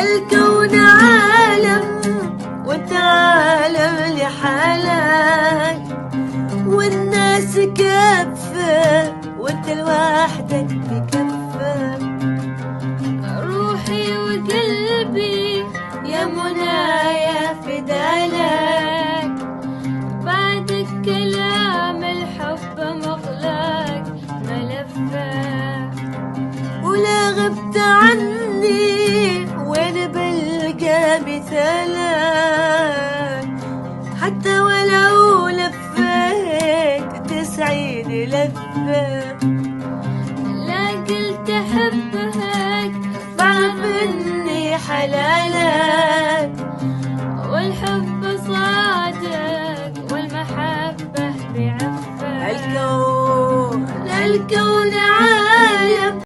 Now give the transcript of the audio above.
الكون عالم وانت عالم لحالك، والناس كفة وانت لوحدك بكفة. روحي وقلبي يا منايا فدالك، بعدك كلام الحب مغلق ملفه. ولا غبت عني وين بلقى مثالك، حتى ولو لفيت تسعين لفة. لا قلت أحبك فاعرف إني حلالك، والحب صادق والمحبة بعفة. الكون